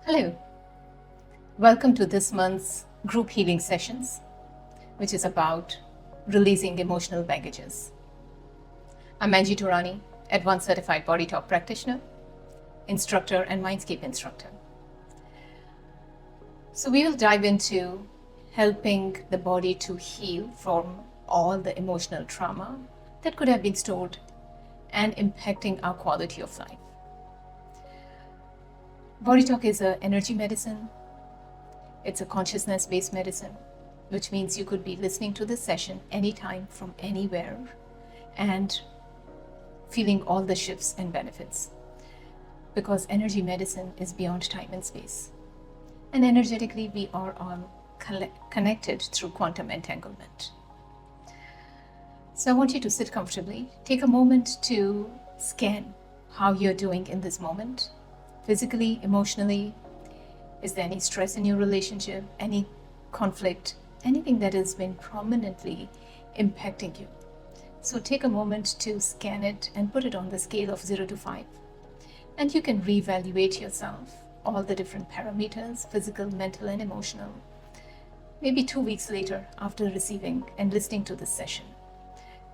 Hello, welcome to this month's group healing sessions, which is about releasing emotional baggages. I'm Angie Tourani, Advanced Certified BodyTalk Practitioner, Instructor and MindScape Instructor. So we will dive into helping the body to heal from all the emotional trauma that could have been stored and impacting our quality of life. Body Talk is an energy medicine. It's a consciousness-based medicine, which means you could be listening to this session anytime from anywhere and feeling all the shifts and benefits. Because energy medicine is beyond time and space. And energetically, we are all connected through quantum entanglement. So I want you to sit comfortably. Take a moment to scan how you're doing in this moment. Physically, emotionally, is there any stress in your relationship, any conflict, anything that has been prominently impacting you? So take a moment to scan it and put it on the scale of 0 to 5. And you can reevaluate yourself, all the different parameters, physical, mental, and emotional, maybe 2 weeks later after receiving and listening to this session.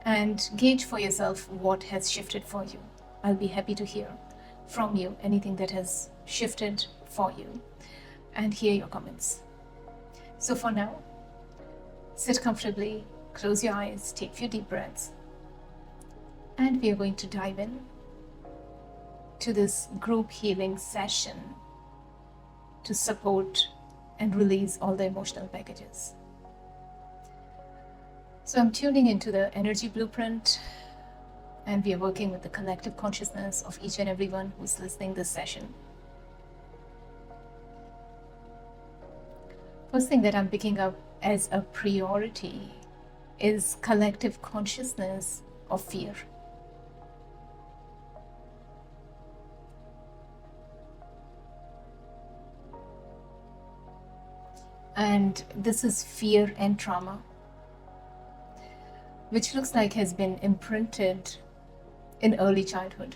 And gauge for yourself what has shifted for you. I'll be happy to hear from you anything that has shifted for you and hear your comments. So for now, sit comfortably, close your eyes, take a few deep breaths, and we are going to dive in to this group healing session to support and release all the emotional baggages. So I'm tuning into the energy blueprint, and we are working with the collective consciousness of each and everyone who's listening this session. First thing that I'm picking up as a priority is collective consciousness of fear. And this is fear and trauma, which looks like has been imprinted in early childhood.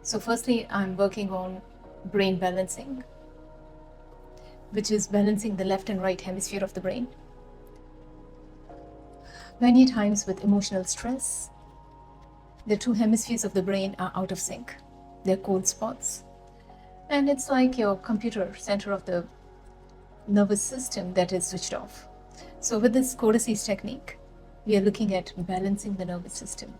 So firstly, I'm working on brain balancing, which is balancing the left and right hemisphere of the brain. Many times with emotional stress, the two hemispheres of the brain are out of sync. They're cold spots. And it's like your computer center of the nervous system that is switched off. So with this Codices technique, we are looking at balancing the nervous system,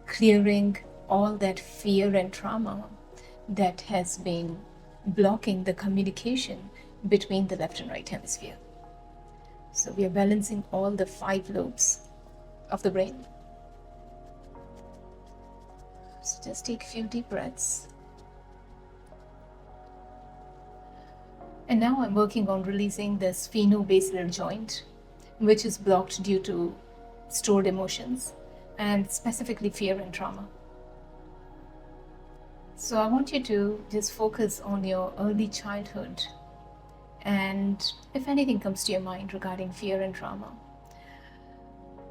clearing all that fear and trauma that has been blocking the communication between the left and right hemisphere. So we are balancing all the 5 lobes of the brain. So just take a few deep breaths. And now I'm working on releasing the sphenobasilar joint, which is blocked due to stored emotions, and specifically fear and trauma. So I want you to just focus on your early childhood, and if anything comes to your mind regarding fear and trauma.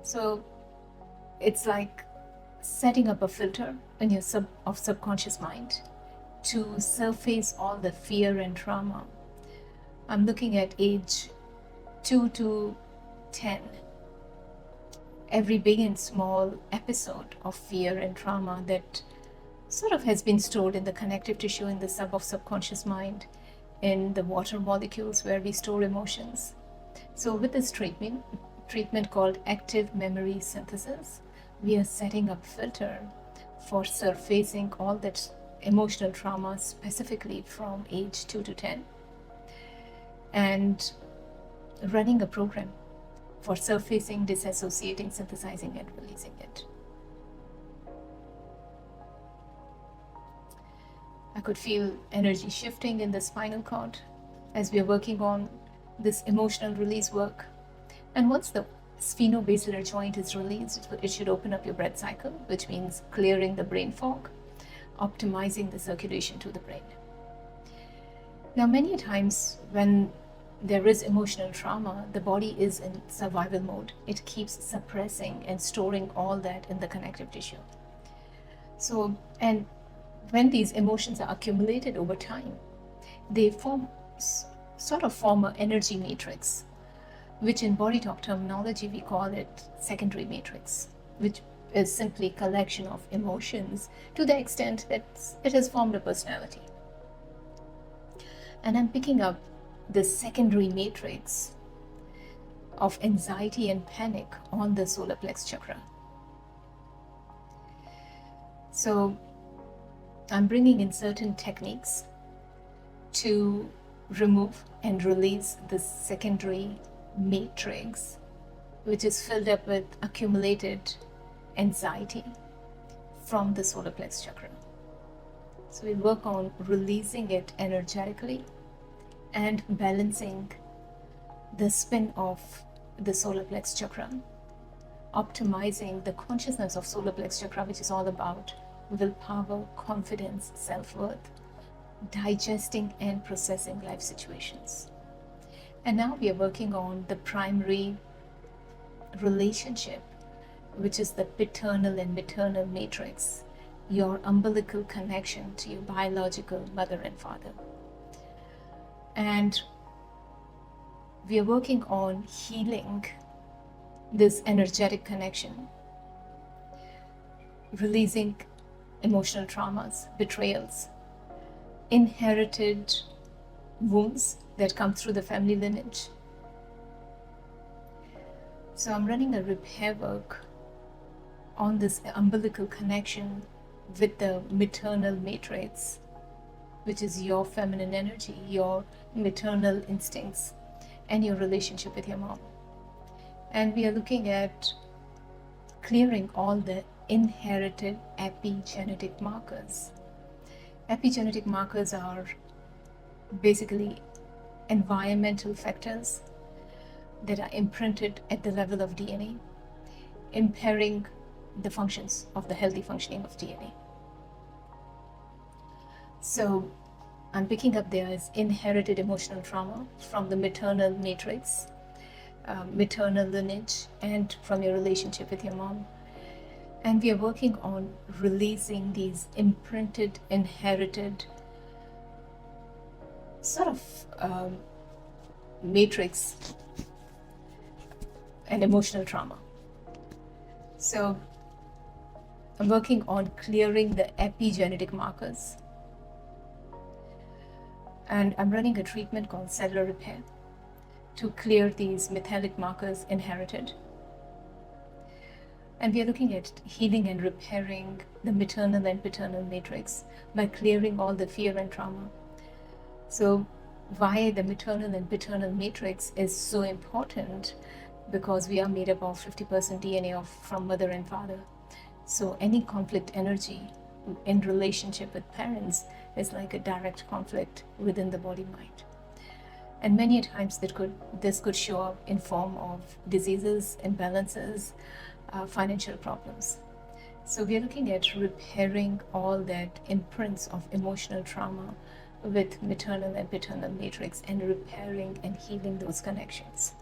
So it's like setting up a filter in your subconscious mind to surface all the fear and trauma. I'm looking at age 2 to 10. Every big and small episode of fear and trauma that sort of has been stored in the connective tissue in the subconscious mind, in the water molecules where we store emotions. So with this treatment called active memory synthesis, we are setting up filter for surfacing all that emotional trauma specifically from age 2 to 10, and running a program for surfacing, disassociating, synthesizing, and releasing it. I could feel energy shifting in the spinal cord as we are working on this emotional release work. And once the sphenobasilar joint is released, it should open up your breath cycle, which means clearing the brain fog, optimizing the circulation to the brain. Now, many times when there is emotional trauma, the body is in survival mode. It keeps suppressing and storing all that in the connective tissue. So, and when these emotions are accumulated over time, they sort of form an energy matrix, which in body talk terminology we call it secondary matrix, which is simply collection of emotions to the extent that it has formed a personality. And I'm picking up the secondary matrix of anxiety and panic on the solar plex chakra. So I'm bringing in certain techniques to remove and release the secondary matrix, which is filled up with accumulated anxiety from the solar plex chakra. So we work on releasing it energetically and balancing the spin of the solar plex chakra, optimizing the consciousness of solar plex chakra, which is all about willpower, confidence, self-worth, digesting and processing life situations. And now we are working on the primary relationship, which is the paternal and maternal matrix, your umbilical connection to your biological mother and father. And we are working on healing this energetic connection, releasing emotional traumas, betrayals, inherited wounds that come through the family lineage. So I'm running a repair work on this umbilical connection with the maternal matrix, which is your feminine energy, your maternal instincts, and your relationship with your mom. And we are looking at clearing all the inherited epigenetic markers. Epigenetic markers are basically environmental factors that are imprinted at the level of DNA, impairing the functions of the healthy functioning of DNA. So I'm picking up there as inherited emotional trauma from the maternal matrix, maternal lineage, and from your relationship with your mom. And we are working on releasing these imprinted, inherited sort of matrix and emotional trauma. So I'm working on clearing the epigenetic markers. And I'm running a treatment called cellular repair to clear these metallic markers inherited. And we are looking at healing and repairing the maternal and paternal matrix by clearing all the fear and trauma. So why the maternal and paternal matrix is so important, because we are made up of 50% DNA from mother and father. So any conflict energy in relationship with parents is like a direct conflict within the body mind. And many times this could show up in form of diseases, imbalances, financial problems. So we are looking at repairing all that imprints of emotional trauma with maternal and paternal matrix, and repairing and healing those connections.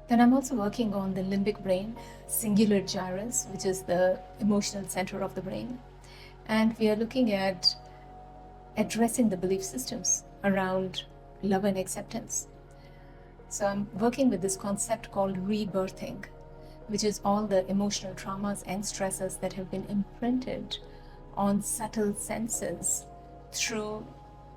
Then I'm also working on the limbic brain, singular gyrus, which is the emotional center of the brain. And we are looking at addressing the belief systems around love and acceptance. So I'm working with this concept called rebirthing, which is all the emotional traumas and stresses that have been imprinted on subtle senses through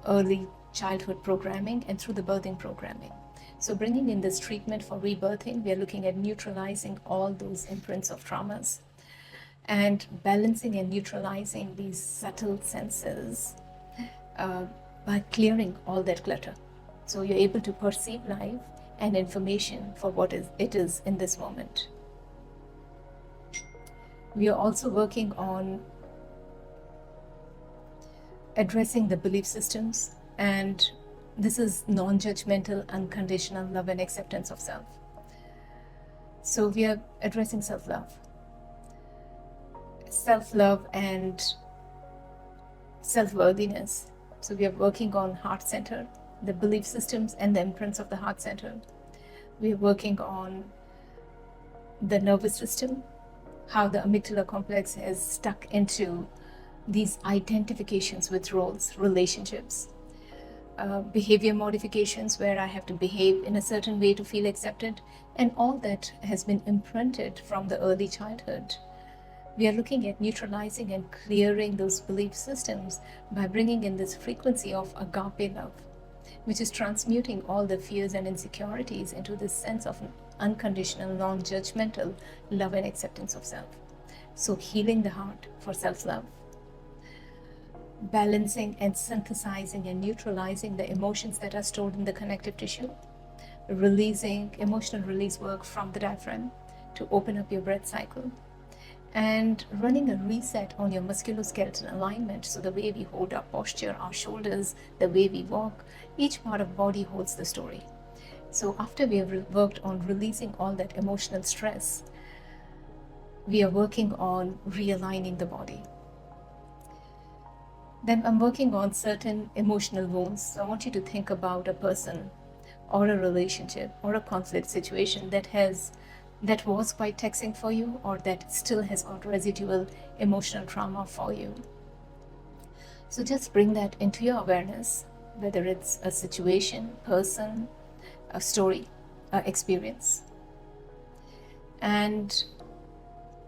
early childhood programming and through the birthing programming. So bringing in this treatment for rebirthing, we are looking at neutralizing all those imprints of traumas and balancing and neutralizing these subtle senses by clearing all that clutter. So you're able to perceive life and information for what it is in this moment. We are also working on addressing the belief systems, and this is non-judgmental, unconditional love and acceptance of self. So we are addressing self-love and self-worthiness. So we are working on heart center, the belief systems and the imprints of the heart center. We are working on the nervous system, how the amygdala complex is stuck into these identifications with roles, relationships, behavior modifications where I have to behave in a certain way to feel accepted, and all that has been imprinted from the early childhood. We are looking at neutralizing and clearing those belief systems by bringing in this frequency of agape love, which is transmuting all the fears and insecurities into this sense of unconditional, non-judgmental love and acceptance of self. So healing the heart for self-love, balancing and synthesizing and neutralizing the emotions that are stored in the connective tissue, releasing emotional release work from the diaphragm to open up your breath cycle, and running a reset on your musculoskeletal alignment. So the way we hold our posture, our shoulders, the way we walk, each part of body holds the story. So after we have worked on releasing all that emotional stress, we are working on realigning the body. Then I'm working on certain emotional wounds. So I want you to think about a person or a relationship or a conflict situation that was quite taxing for you, or that still has got residual emotional trauma for you. So just bring that into your awareness, whether it's a situation, person, a story, experience. And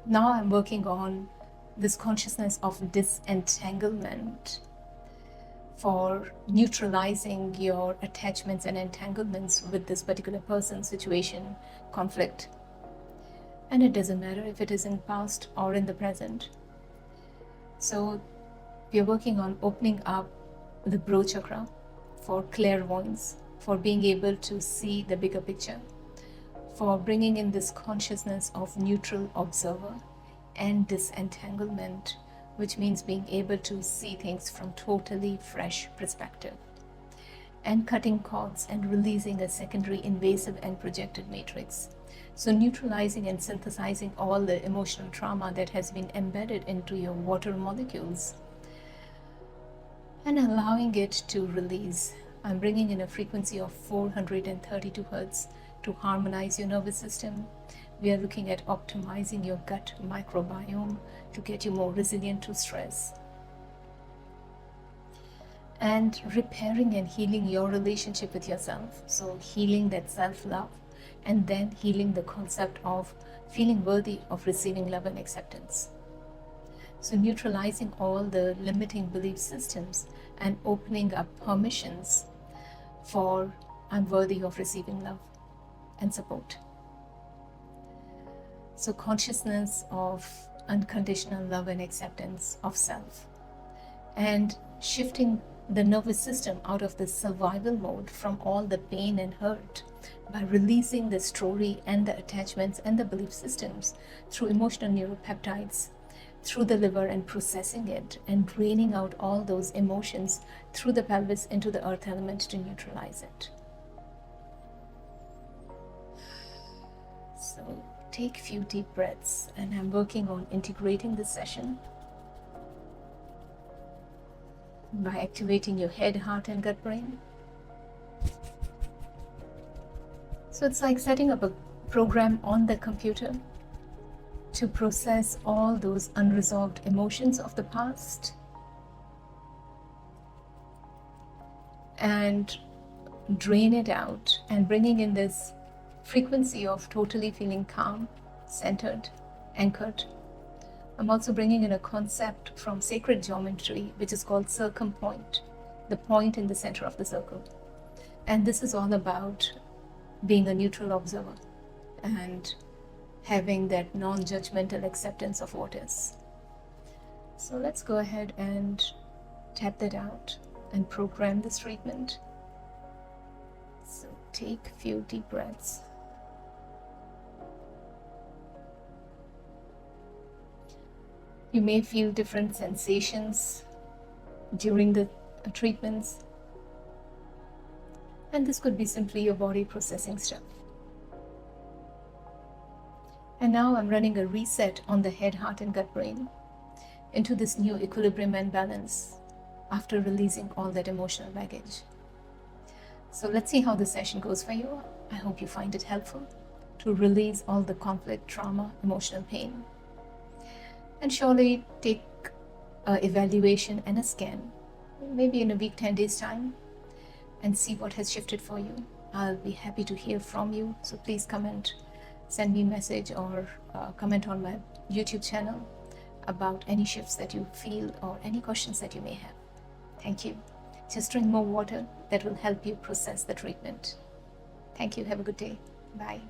now I'm working on this consciousness of disentanglement for neutralizing your attachments and entanglements with this particular person, situation, conflict. And it doesn't matter if it is in past or in the present. So we are working on opening up the bro chakra for clairvoyance, for being able to see the bigger picture, for bringing in this consciousness of neutral observer and disentanglement, which means being able to see things from totally fresh perspective, and cutting cords and releasing a secondary invasive and projected matrix. So neutralizing and synthesizing all the emotional trauma that has been embedded into your water molecules and allowing it to release. I'm bringing in a frequency of 432 Hertz to harmonize your nervous system. We are looking at optimizing your gut microbiome to get you more resilient to stress, and repairing and healing your relationship with yourself. So healing that self-love, and then healing the concept of feeling worthy of receiving love and acceptance. So neutralizing all the limiting belief systems and opening up permissions for I'm worthy of receiving love and support. So consciousness of unconditional love and acceptance of self, and shifting the nervous system out of the survival mode from all the pain and hurt by releasing the story and the attachments and the belief systems through emotional neuropeptides through the liver, and processing it and draining out all those emotions through the pelvis into the earth element to neutralize it. So take a few deep breaths, and I'm working on integrating this session by activating your head, heart, and gut brain. So it's like setting up a program on the computer to process all those unresolved emotions of the past and drain it out, and bringing in this frequency of totally feeling calm, centered, anchored. I'm also bringing in a concept from sacred geometry, which is called circumpoint, the point in the center of the circle. And this is all about being a neutral observer and having that non-judgmental acceptance of what is. So let's go ahead and tap that out and program this treatment. So take a few deep breaths. You may feel different sensations during the treatments, and this could be simply your body processing stuff. And now I'm running a reset on the head, heart, and gut brain into this new equilibrium and balance after releasing all that emotional baggage. So let's see how the session goes for you. I hope you find it helpful to release all the conflict, trauma, emotional pain. and surely take an evaluation and a scan, maybe in a week, 10 days time, and see what has shifted for you. I'll be happy to hear from you. So please comment, send me a message, or comment on my YouTube channel about any shifts that you feel or any questions that you may have. Thank you. Just drink more water. That will help you process the treatment. Thank you. Have a good day. Bye.